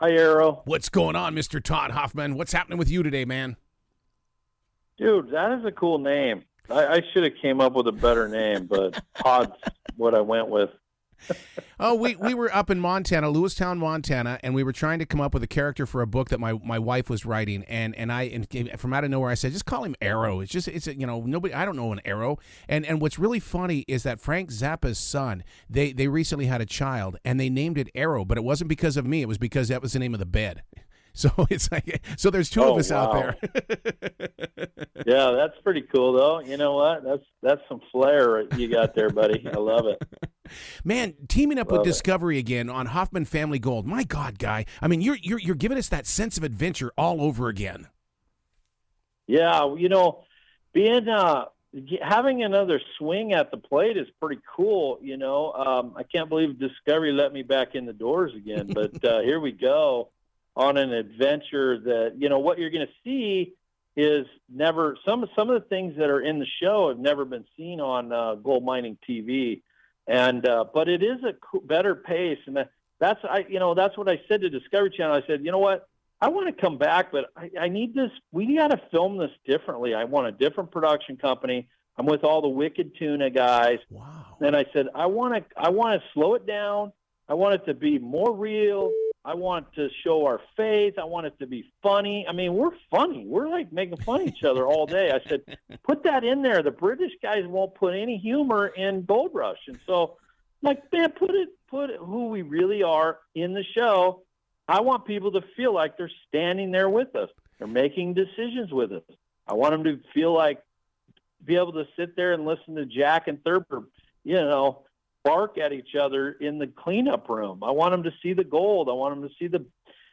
Hi, Arrow. What's going on, Mr. Todd Hoffman? What's happening with you today, man? Dude, that is a cool name. I should have came up with a better name, but Todd's what I went with. Oh, we were up in Montana, Lewistown, Montana, and we were trying to come up with a character for a book that my wife was writing, and from out of nowhere I said, just call him Arrow. Nobody, I don't know an Arrow. And what's really funny is that Frank Zappa's son, they recently had a child and they named it Arrow, but it wasn't because of me. It was because that was the name of the bed. So it's like, so there's two of us out there. Yeah, that's pretty cool though. You know what? That's some flair you got there, buddy. I love it. Man, teaming up with Discovery again on Hoffman Family Gold. My God, guy. I mean, you're giving us that sense of adventure all over again. Yeah, being having another swing at the plate is pretty cool. I can't believe Discovery let me back in the doors again, but here we go on an adventure that, what you're going to see is never some of the things that are in the show have never been seen on gold mining TV. And but it is a better pace, and that's what I said to Discovery Channel. I said, you know what, I want to come back, but I need this. We got to film this differently. I want a different production company. I'm with all the Wicked Tuna guys. Wow. And I said, I want to slow it down. I want it to be more real. I want to show our faith. I want it to be funny. I mean, we're funny. We're like making fun of each other all day. I said, put that in there. The British guys won't put any humor in Gold Rush. And so, like, man, put who we really are in the show. I want people to feel like they're standing there with us. They're making decisions with us. I want them to feel like, be able to sit there and listen to Jack and Thurber, bark at each other in the cleanup room. I want them to see the gold. I want them to see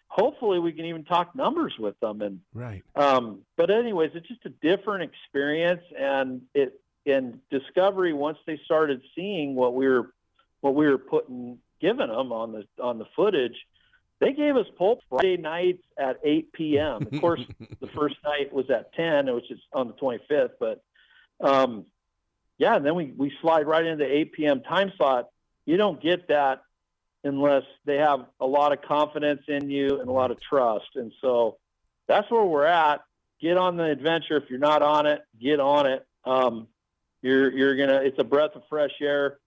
hopefully we can even talk numbers with them. And, right. But anyways, it's just a different experience. And in Discovery, once they started seeing what we were giving them on the footage, they gave us pulp Friday nights at 8 PM. Of course, the first night was at 10, which is on the 25th, but, yeah, and then we slide right into the 8 p.m. time slot. You don't get that unless they have a lot of confidence in you and a lot of trust. And so that's where we're at. Get on the adventure. If you're not on it, get on it. It's a breath of fresh air.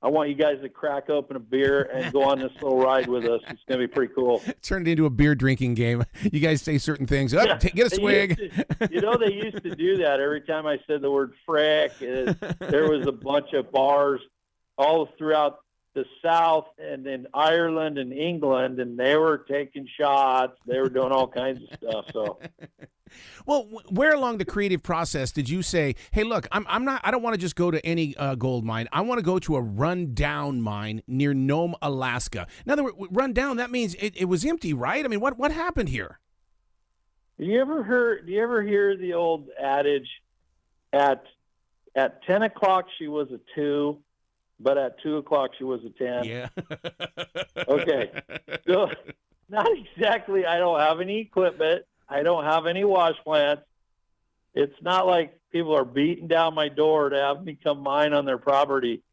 I want you guys to crack open a beer and go on this little ride with us. It's going to be pretty cool. Turned into a beer drinking game. You guys say certain things. Oh, yeah, get a swig. They used to do that every time I said the word frick. There was a bunch of bars all throughout the South and in Ireland and England, and they were taking shots. They were doing all kinds of stuff. So. Well, where along the creative process did you say, "Hey, look, I don't want to just go to any gold mine. I want to go to a rundown mine near Nome, Alaska." In other words, rundown, that means it was empty, right? I mean, what happened here? Do you ever hear the old adage, at 10 o'clock she was a 2, but at 2 o'clock she was a 10? Yeah. Okay. So not exactly. I don't have any equipment. I don't have any wash plants. It's not like people are beating down my door to have me come mine on their property.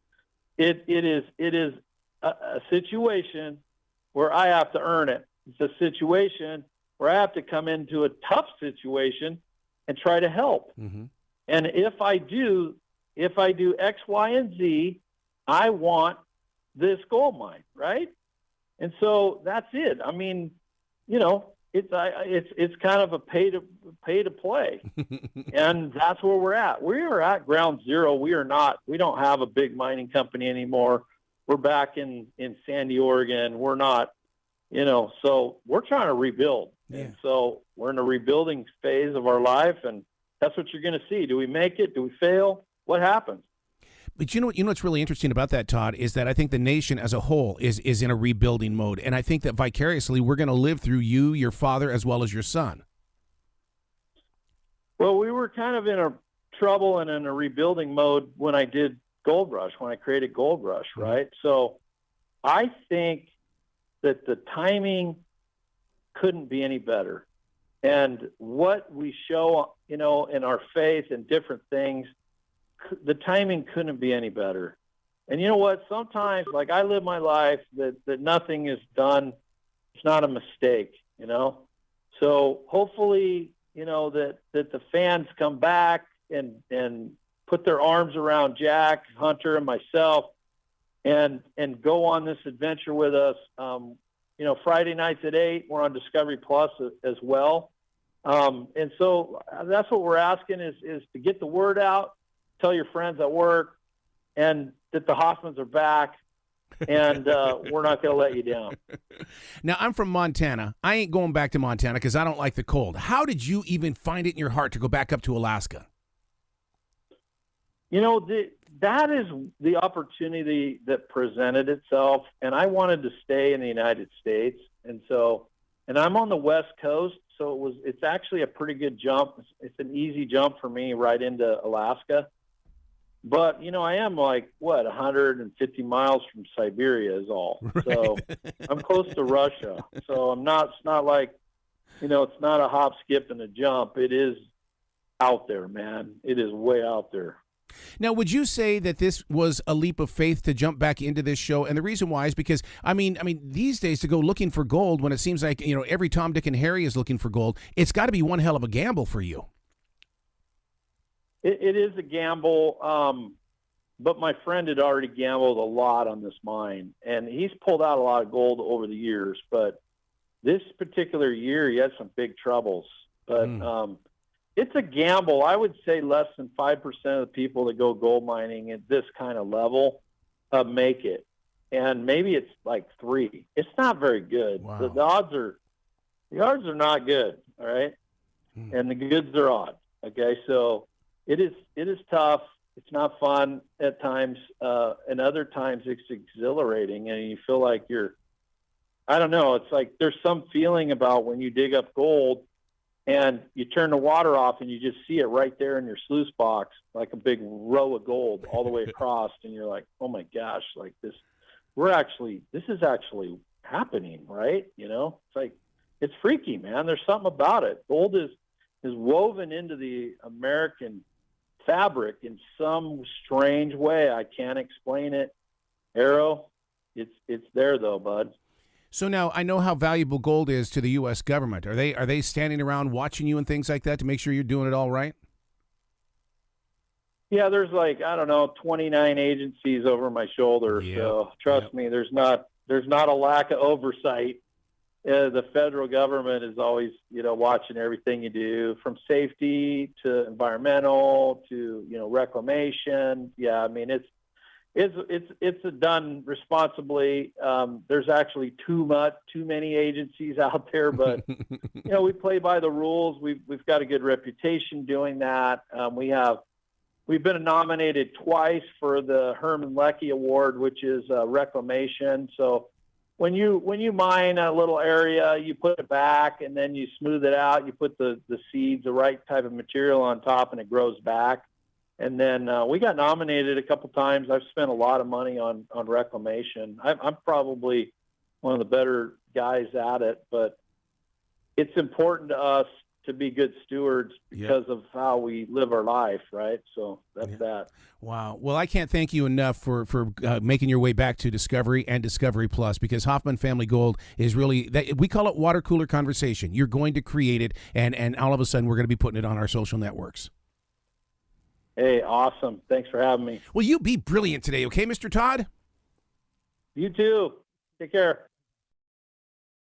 It is a situation where I have to earn it. It's a situation where I have to come into a tough situation and try to help. Mm-hmm. And if I do X, Y, and Z, I want this gold mine, right? And so that's it. I mean, it's kind of a pay to play, and that's where we're at. We are at ground zero. We don't have a big mining company anymore. We're back in Sandy, Oregon. We're not, so we're trying to rebuild. Yeah. And so we're in a rebuilding phase of our life, and that's what you're going to see. Do we make it? Do we fail? What happens? But you know what's really interesting about that, Todd, is that I think the nation as a whole is in a rebuilding mode. And I think that vicariously we're going to live through you, your father, as well as your son. Well, we were kind of in a trouble and in a rebuilding mode when I did Gold Rush, when I created Gold Rush, right? So I think that the timing couldn't be any better. And what we show, in our faith and different things, the timing couldn't be any better. And you know what? Sometimes, like, I live my life that nothing is done It's not a mistake, So hopefully, that the fans come back and put their arms around Jack, Hunter, and myself and go on this adventure with us. Friday nights at 8, we're on Discovery Plus as well. And so that's what we're asking is to get the word out, tell your friends at work, and that the Hoffmans are back, and we're not going to let you down. Now, I'm from Montana. I ain't going back to Montana because I don't like the cold. How did you even find it in your heart to go back up to Alaska? That is the opportunity that presented itself, and I wanted to stay in the United States, and I'm on the West Coast, so it's actually a pretty good jump. It's an easy jump for me right into Alaska, but I am 150 miles from Siberia is all, right. So I'm close to Russia, so it's not like it's not a hop, skip, and a jump. It is out there, man. It is way out there. Now, would you say that this was a leap of faith to jump back into this show? And the reason why is because, I mean, these days to go looking for gold when it seems like, every Tom, Dick, and Harry is looking for gold, it's got to be one hell of a gamble for you. It is a gamble, but my friend had already gambled a lot on this mine, and he's pulled out a lot of gold over the years. But this particular year, he had some big troubles. But it's a gamble. I would say less than 5% of the people that go gold mining at this kind of level make it. And maybe it's like 3. It's not very good. Wow. The odds are not good. All right. And the goods are odd. Okay. So it is tough. It's not fun at times. And other times it's exhilarating and you feel like I don't know. It's like there's some feeling about when you dig up gold and you turn the water off and you just see it right there in your sluice box, like a big row of gold all the way across. And you're like, oh my gosh, like this is actually happening, right? It's like, it's freaky, man. There's something about it. Gold is woven into the American fabric in some strange way. I can't explain it. Arrow, it's there though, bud. So now I know how valuable gold is to the U.S. government. Are they standing around watching you and things like that to make sure you're doing it all right? Yeah, there's 29 agencies over my shoulder. Yep. So trust me, there's not a lack of oversight. The federal government is always watching everything you do, from safety to environmental to reclamation. Yeah, I mean it's done responsibly. There's actually too many agencies out there, but we play by the rules. We've got a good reputation doing that. We've been nominated twice for the Herman Leckie Award, which is reclamation. So when you mine a little area, you put it back and then you smooth it out. You put the seeds, the right type of material on top, and it grows back. And then we got nominated a couple times. I've spent a lot of money on reclamation. I'm probably one of the better guys at it, but it's important to us to be good stewards because of how we live our life, right? So that's that. Wow. Well, I can't thank you enough for making your way back to Discovery and Discovery Plus, because Hoffman Family Gold is really, we call it water cooler conversation. You're going to create it, and all of a sudden we're going to be putting it on our social networks. Hey, awesome. Thanks for having me. Well, you be brilliant today, okay, Mr. Todd? You too. Take care.